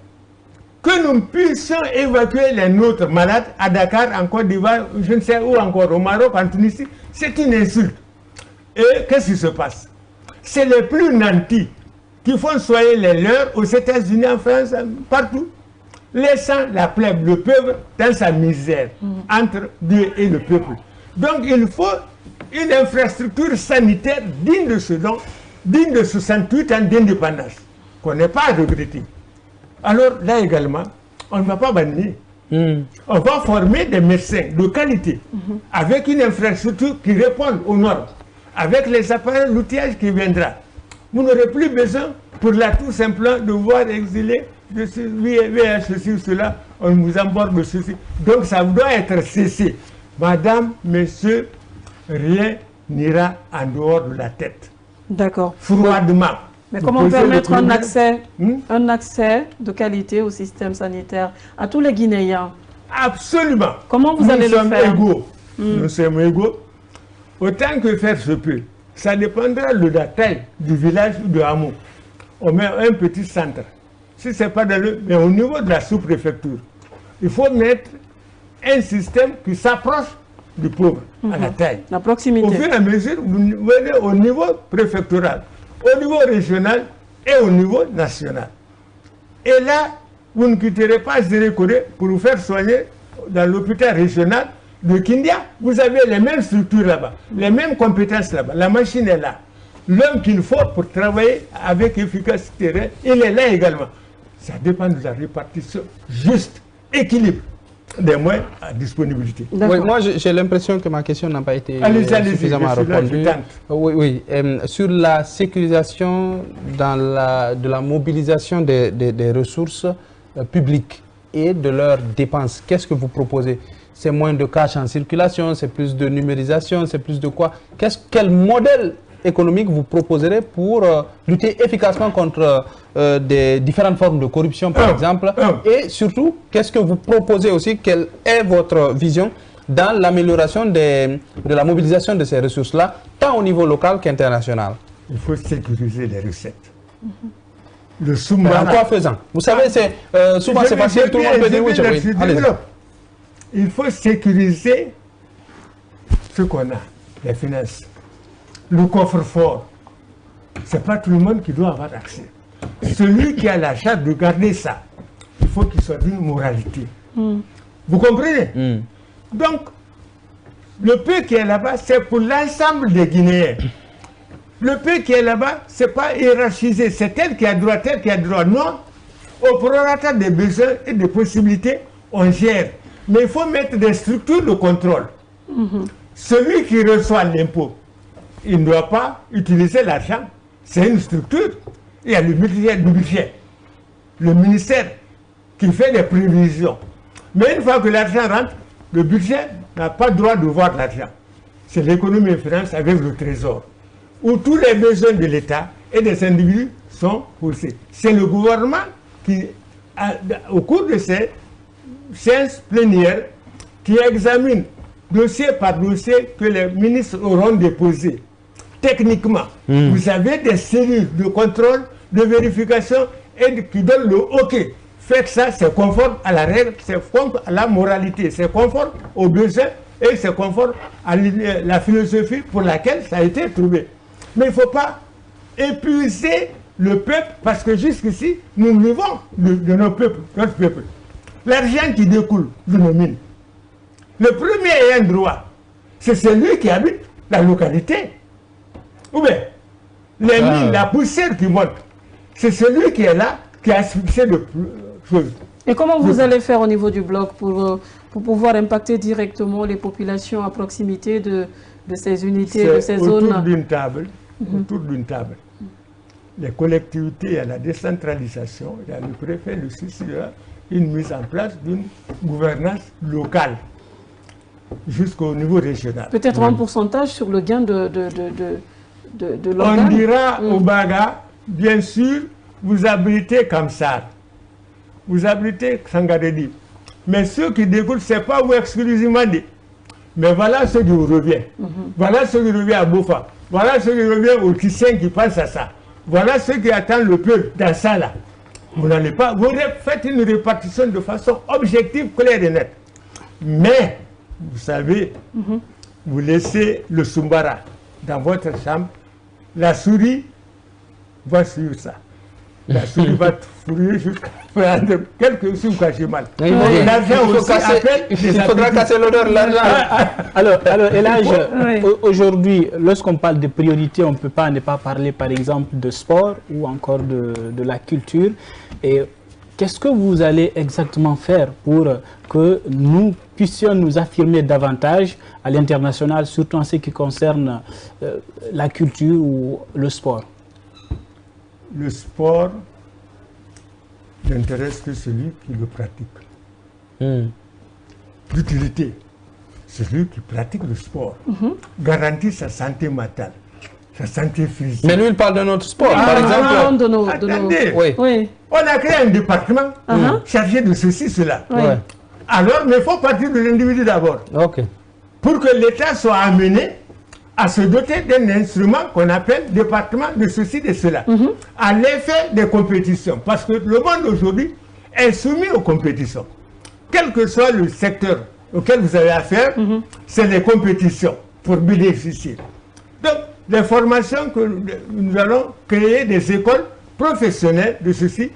que nous puissions évacuer les nôtres malades à Dakar, en Côte d'Ivoire, je ne sais où encore, au Maroc, en Tunisie. C'est une insulte. Et qu'est-ce qui se passe? C'est les plus nantis qui font soigner les leurs aux États-Unis, en France, partout, laissant la plèbe, le peuple, dans sa misère, entre Dieu et le peuple. Donc il faut une infrastructure sanitaire digne de ce nom, digne de 68 ans d'indépendance, qu'on n'est pas à regretter. Alors là également, on ne va pas bannir. On va former des médecins de qualité, avec une infrastructure qui réponde aux normes, avec les appareils, l'outillage qui viendra. Vous n'aurez plus besoin, pour là tout simplement, de voir exiler de ceci ou cela, on vous emborde de ceci. Donc ça doit être cessé. Madame, monsieur, rien n'ira en dehors de la tête. D'accord. Froidement. Mais comment permettre un accès de qualité au système sanitaire à tous les Guinéens? Absolument. Comment vous allez le faire? Nous sommes égaux. Autant que faire se peut. Ça dépendra de la taille du village ou du hameau. On met un petit centre. Si ce n'est pas dans le... Mais au niveau de la sous-préfecture, il faut mettre un système qui s'approche du pauvre, à la taille. La proximité. Au fur et à mesure, vous venez au niveau préfectoral, au niveau régional et au niveau national. Et là, vous ne quitterez pas Zérékoré pour vous faire soigner dans l'hôpital régional de Kindia. Vous avez les mêmes structures là-bas, les mêmes compétences là-bas. La machine est là. L'homme qu'il faut pour travailler avec efficacité, il est là également. Ça dépend de la répartition juste, équilibre des moyens à disponibilité. Oui, moi j'ai l'impression que ma question n'a pas été suffisamment répondue. Oui, sur la sécurisation de la mobilisation des ressources publiques et de leurs dépenses, qu'est-ce que vous proposez? C'est moins de cash en circulation, c'est plus de numérisation, c'est plus de quoi? Quel modèle économique vous proposerez pour lutter efficacement contre des différentes formes de corruption, par exemple? Et surtout, qu'est-ce que vous proposez aussi? Quelle est votre vision dans l'amélioration de la mobilisation de ces ressources-là, tant au niveau local qu'international? Il faut sécuriser les recettes. Le sous-marin... En quoi faisant? Vous savez, souvent c'est facile, tout le monde peut dire oui. Allez-y. Il faut sécuriser ce qu'on a, les finances. Le coffre-fort, ce n'est pas tout le monde qui doit avoir accès. Celui qui a la charge de garder ça, il faut qu'il soit d'une moralité. Vous comprenez? Donc, le peu qui est là-bas, c'est pour l'ensemble des Guinéens. Le peu qui est là-bas, ce n'est pas hiérarchisé. C'est tel qui a droit, tel qui a droit. Non, au prorata des besoins et des possibilités, on gère. Mais il faut mettre des structures de contrôle. Celui qui reçoit l'impôt, il ne doit pas utiliser l'argent. C'est une structure. Il y a le budget. Le ministère qui fait des prévisions. Mais une fois que l'argent rentre, le budget n'a pas le droit de voir l'argent. C'est l'économie et finance avec le trésor, où tous les besoins de l'État et des individus sont poussés. C'est le gouvernement qui, au cours de ces séances plénières, qui examine dossier par dossier que les ministres auront déposé. Techniquement, vous avez des cellules de contrôle, de vérification et qui donnent le OK. Faites ça, c'est conforme à la règle, c'est conforme à la moralité, c'est conforme aux besoins et c'est conforme à la philosophie pour laquelle ça a été trouvé. Mais il ne faut pas épuiser le peuple parce que jusqu'ici, nous vivons de notre peuple. L'argent qui découle de nos mines. Le premier ayant droit, c'est celui qui habite la localité. Ou bien, les mines, la poussière qui monte, c'est celui qui est là, qui a asphyxié de choses. Et comment vous allez faire au niveau du bloc pour pouvoir impacter directement les populations à proximité de ces unités, de ces zones? Autour d'une table, autour d'une table. Les collectivités, il y a la décentralisation, il y a le préfet, le CCA, une mise en place d'une gouvernance locale jusqu'au niveau régional. Peut-être un pourcentage sur le gain de l'organe? On dira au Baga, bien sûr, vous abritez Kamsar, vous abritez Sangaredi. Mais ceux qui découlent, ce n'est pas vous exclusivement dit. Mais voilà ce qui vous revient. Voilà ce qui revient à Boufa. Voilà ce qui revient aux Tchèques qui pensent à ça. Voilà ce qui attend le peuple dans ça là. Vous n'allez pas, vous faites une répartition de façon objective, claire et nette. Mais, vous savez, vous laissez le Soumbara dans votre chambre, la souris va suivre ça. La souris va fouiller jusqu'à prendre quelques sous cachés mal. L'argent aussi appelle. Il faudra casser l'odeur de l'argent. Alors Elhadj, aujourd'hui, lorsqu'on parle de priorité, on ne peut pas ne pas parler par exemple de sport ou encore de la culture. Et qu'est-ce que vous allez exactement faire pour que nous puissions nous affirmer davantage à l'international, surtout en ce qui concerne la culture ou le sport? Le sport n'intéresse que celui qui le pratique. L'utilité, celui qui pratique le sport, garantit sa santé mentale, sa santé physique. Mais lui, il parle de notre sport, par exemple. Attendez, Oui. on a créé un département chargé de ceci, cela. Ouais. Alors, mais il faut partir de l'individu d'abord. Ok. Pour que l'État soit amené à se doter d'un instrument qu'on appelle département de ceci, de cela, à l'effet des compétitions. Parce que le monde aujourd'hui est soumis aux compétitions. Quel que soit le secteur auquel vous avez affaire, c'est les compétitions pour bénéficier. Donc, les formations que nous allons créer, des écoles professionnelles de ceci,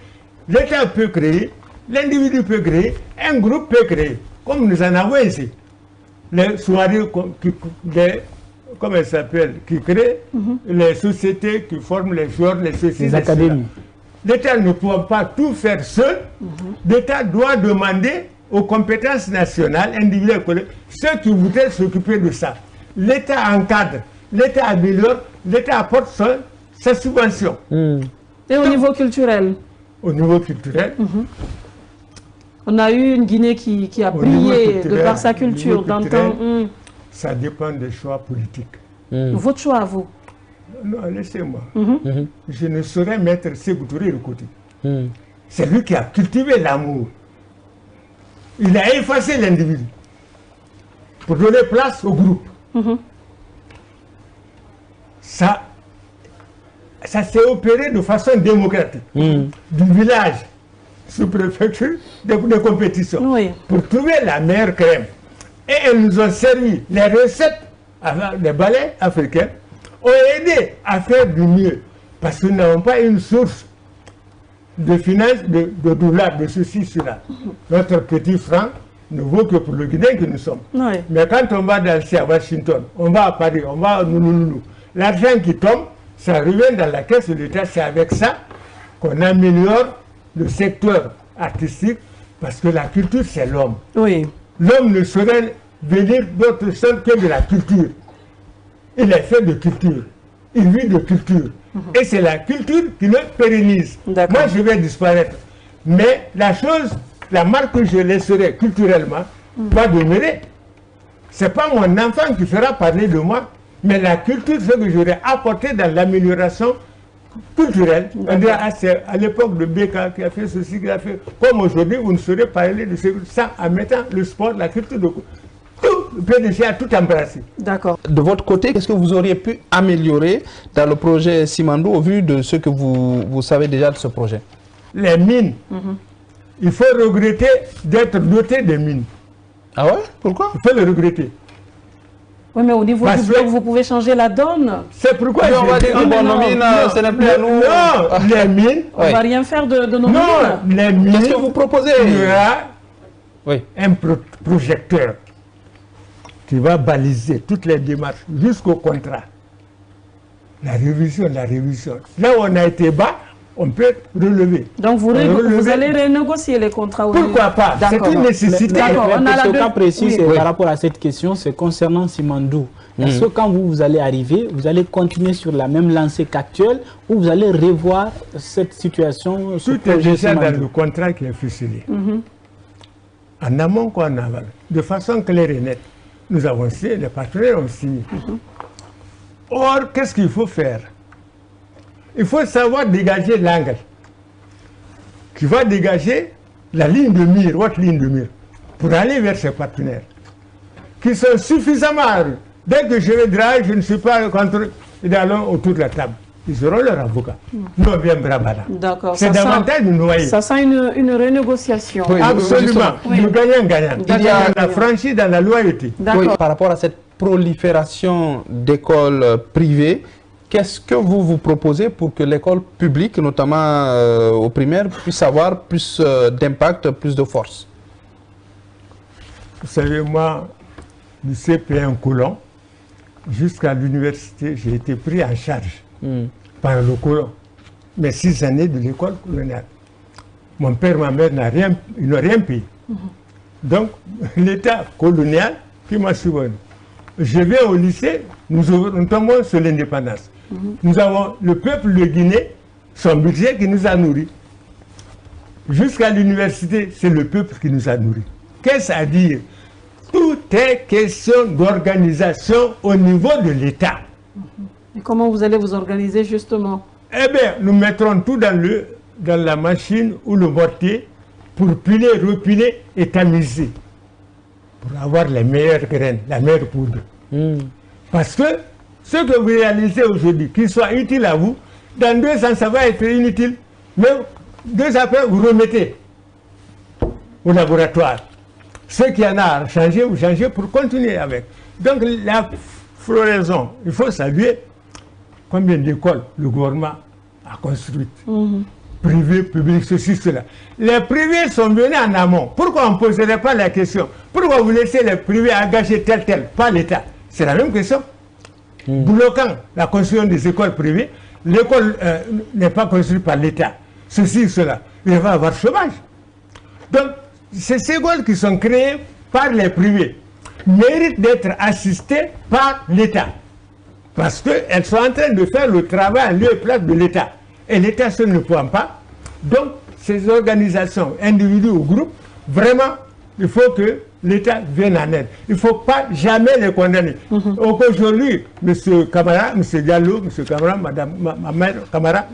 l'État peut créer, l'individu peut créer, un groupe peut créer, comme nous en avons ici. Les soirées, comment elles s'appellent, qui créent les sociétés qui forment les joueurs, les sociétés. Les académies. L'État ne peut pas tout faire seul. L'État doit demander aux compétences nationales, individuelles, ceux qui voudraient s'occuper de ça. L'État encadre, l'État améliore, l'État apporte sa subvention. Et au niveau culturel? Au niveau culturel, on a eu une Guinée qui a brillé de par sa culture d'antan. Ça dépend des choix politiques. Votre choix à vous? Non, laissez-moi. Je ne saurais mettre Sékou Touré de côté. C'est lui qui a cultivé l'amour. Il a effacé l'individu pour donner place au groupe. Ça s'est opéré de façon démocratique. Du village sous préfecture de compétition. Oui. Pour trouver la meilleure crème. Et elles nous ont servi les recettes des balais africains, ont aidé à faire du mieux. Parce que nous n'avons pas une source de finances, de dollars, de ceci, cela. Notre petit franc ne vaut que pour le Guinéen que nous sommes. Oui. Mais quand on va à Washington, on va à Paris, on va à Nounounounou, l'argent qui tombe, ça revient dans la caisse de l'État. C'est avec ça qu'on améliore le secteur artistique, parce que la culture, c'est l'homme. Oui. L'homme ne saurait venir d'autre chose que de la culture. Il est fait de culture. Il vit de culture. Et c'est la culture qui le pérennise. Moi, je vais disparaître. Mais la chose, la marque que je laisserai culturellement, va demeurer. Ce n'est pas mon enfant qui fera parler de moi, mais la culture, ce que j'aurais apporté dans l'amélioration culturelle. On dirait, c'est à l'époque de Beka qui a fait ceci, qui a fait. Comme aujourd'hui, vous ne saurez parler de ça en mettant le sport, la culture de tout. Le PDG a tout embrassé. D'accord. De votre côté, qu'est-ce que vous auriez pu améliorer dans le projet Simandou au vu de ce que vous savez déjà de ce projet? Les mines. Il faut regretter d'être doté de mines. Ah ouais? Pourquoi? Il faut le regretter. Oui, mais au niveau du bloc, vous pouvez changer la donne. C'est pourquoi on va dire que nos mines, ce n'est plus à nous. Non, les mines. On ne va rien faire de nos mines. Non, les mines. Qu'est-ce que vous proposez? Il y aura un projecteur qui va baliser toutes les démarches jusqu'au contrat. La révision, la révision. Là où on a été bas, on peut relever. Donc vous allez renégocier les contrats. Pourquoi pas? C'est une nécessité. D'accord. Le cas précis, par rapport à cette question, c'est concernant Simandou. Est-ce que quand vous allez arriver, vous allez continuer sur la même lancée qu'actuelle ou vous allez revoir cette situation? Tout est déjà dans le contrat qui est ficelé. En amont qu'en aval, de façon claire et nette. Nous avons signé, les partenaires ont signé. Or, qu'est-ce qu'il faut faire? Il faut savoir dégager l'angle qui va dégager la ligne de mire, votre ligne de mire, pour aller vers ses partenaires, qui sont suffisamment. Dès que je vais draguer, je ne suis pas contre. ils allons autour de la table. Ils auront leur avocat. Nous, on vient Brabana. D'accord. C'est davantage de noyer. Ça sent une renégociation. Oui, absolument. Oui. Nous gagnons. Il y a la franchise dans la loyauté. Oui, par rapport à cette prolifération d'écoles privées, qu'est-ce que vous proposez pour que l'école publique, notamment au primaire, puisse avoir plus d'impact, plus de force? Vous savez, moi, du CP1 Colomb jusqu'à l'université, j'ai été pris en charge par le colon. Mes 6 années de l'école coloniale. Mon père, ma mère ils n'ont rien payé. Donc, l'État colonial qui m'a subventionné. Je vais au lycée, nous tombons sur l'indépendance. Nous avons le peuple de Guinée, son budget qui nous a nourris. Jusqu'à l'université, c'est le peuple qui nous a nourris. Qu'est-ce à dire? Tout est question d'organisation au niveau de l'État. Et comment vous allez vous organiser justement? Eh bien, nous mettrons tout dans la machine ou le mortier pour piler, repiler et tamiser. Pour avoir les meilleures graines, la meilleure poudre. Parce que ce que vous réalisez aujourd'hui, qu'il soit utile à vous, dans 2 ans, ça va être inutile. Mais 2 ans après, vous remettez au laboratoire. Ce qu'il y en a à changer, vous changez pour continuer avec. Donc la floraison, il faut saluer combien d'écoles le gouvernement a construites. Privé, public, ceci, cela. Les privés sont venus en amont. Pourquoi on ne poserait pas la question? Pourquoi vous laissez les privés engager tel, pas l'État? C'est la même question. Bloquant la construction des écoles privées, l'école n'est pas construite par l'État. Ceci, cela. Il va y avoir chômage. Donc, ces écoles qui sont créées par les privés méritent d'être assistées par l'État. Parce qu'elles sont en train de faire le travail en lieu et place de l'État. Et l'État seul ne peut pas. Donc, ces organisations, individus ou groupes, vraiment, il faut que l'État vienne en aide. Il ne faut pas jamais les condamner. Aujourd'hui, M. Camara, M. Diallo, M. Camara, Mme ma mère Camara,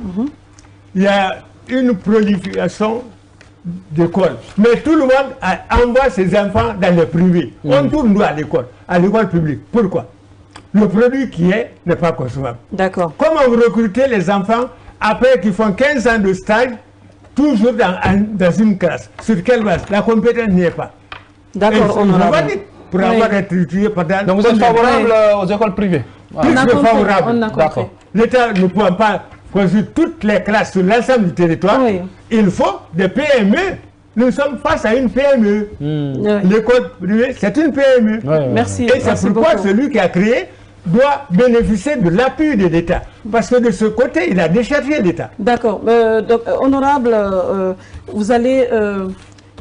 il y a une prolifération d'écoles. Mais tout le monde envoie ses enfants dans les privés. On tourne nous à l'école publique. Pourquoi? Le produit qui n'est pas consommable. D'accord. Comment vous recrutez les enfants après qu'ils font 15 ans de stage, toujours dans une classe? Sur quelle base? La compétence n'y est pas. D'accord, honorable. Pour avoir été étudié pendant... Donc vous êtes favorable aux écoles privées? Plus que favorable. On a compris. L'État ne peut pas construire toutes les classes sur l'ensemble du territoire. Oui. Il faut des PME. Nous sommes face à une PME. L'école privée, c'est une PME. Merci. Et c'est pourquoi celui qui a créé doit bénéficier de l'appui de l'État. Parce que de ce côté, il a déchargé l'État. D'accord. Donc, honorable, vous allez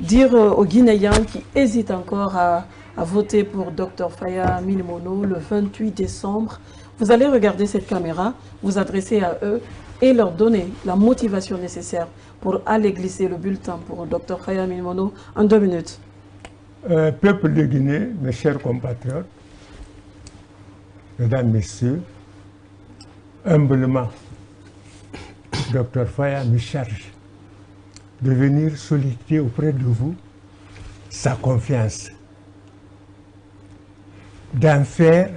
dire aux Guinéens qui hésitent encore à voter pour Dr Faya Milimono le 28 décembre, vous allez regarder cette caméra, vous adresser à eux et leur donner la motivation nécessaire pour aller glisser le bulletin pour Dr Faya Milimono en 2 minutes. Peuple de Guinée, mes chers compatriotes, mesdames, messieurs, humblement, Dr Faya me charge de venir solliciter auprès de vous sa confiance, d'en faire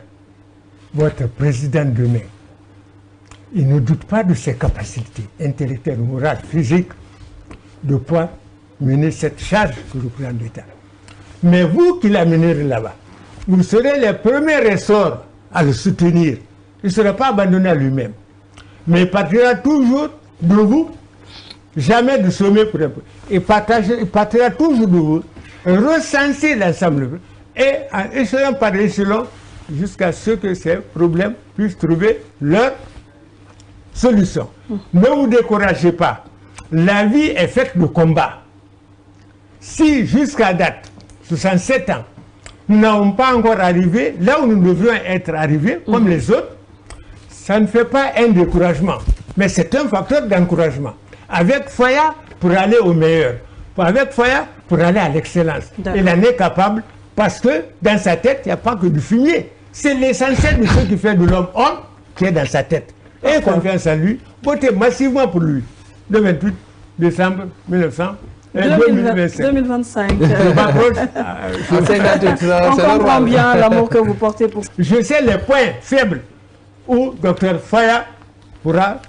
votre président demain. Il ne doute pas de ses capacités intellectuelles, morales, physiques, de pouvoir mener cette charge sur le plan de l'État. Mais vous qui l'amenez là-bas, vous serez les premiers ressorts à le soutenir. Il ne sera pas abandonné à lui-même. Mais il partira toujours de vous, jamais de sommet pour un peu. Il partira toujours de vous, recenser l'ensemble, et en échelon par échelon, jusqu'à ce que ces problèmes puissent trouver leur solution. Ne vous découragez pas. La vie est faite de combats. Si jusqu'à date, 67 ans, nous n'avons pas encore arrivé là où nous devrions être arrivés, comme les autres, ça ne fait pas un découragement, mais c'est un facteur d'encouragement. Avec Faya, pour aller au meilleur. Avec Faya, pour aller à l'excellence. Il en est capable parce que dans sa tête, il n'y a pas que du fumier. C'est l'essentiel de ce qui fait de l'homme homme qui est dans sa tête. Et confiance en lui, votez massivement pour lui. Le 28 décembre 2025. Je m'approche. On comprend bien l'amour que vous portez pour. Je sais les points faibles où Dr Faya pourra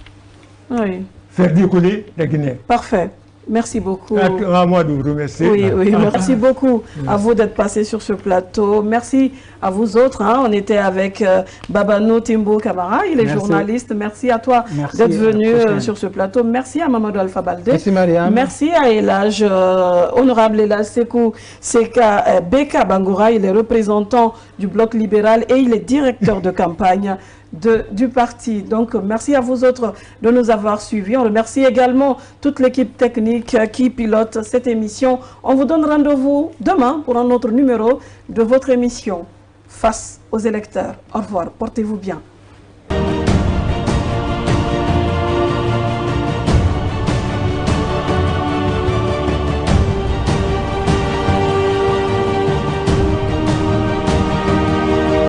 faire décoller la Guinée. Parfait. Merci beaucoup. À moi de vous remercier. Oui, merci beaucoup à vous d'être passé sur ce plateau. Merci à vous autres. On était avec Babano Timbo Camara, il est journaliste. Merci à toi d'être venu sur ce plateau. Merci à Mamadou Alpha Baldé. Merci Mariam. Merci à Elage, honorable Elage Sekou Seka Beka Bangoura, il est représentant du Bloc libéral et il est directeur de campagne du parti. Donc, merci à vous autres de nous avoir suivis. On remercie également toute l'équipe technique qui pilote cette émission. On vous donne rendez-vous demain pour un autre numéro de votre émission Face aux électeurs. Au revoir. Portez-vous bien.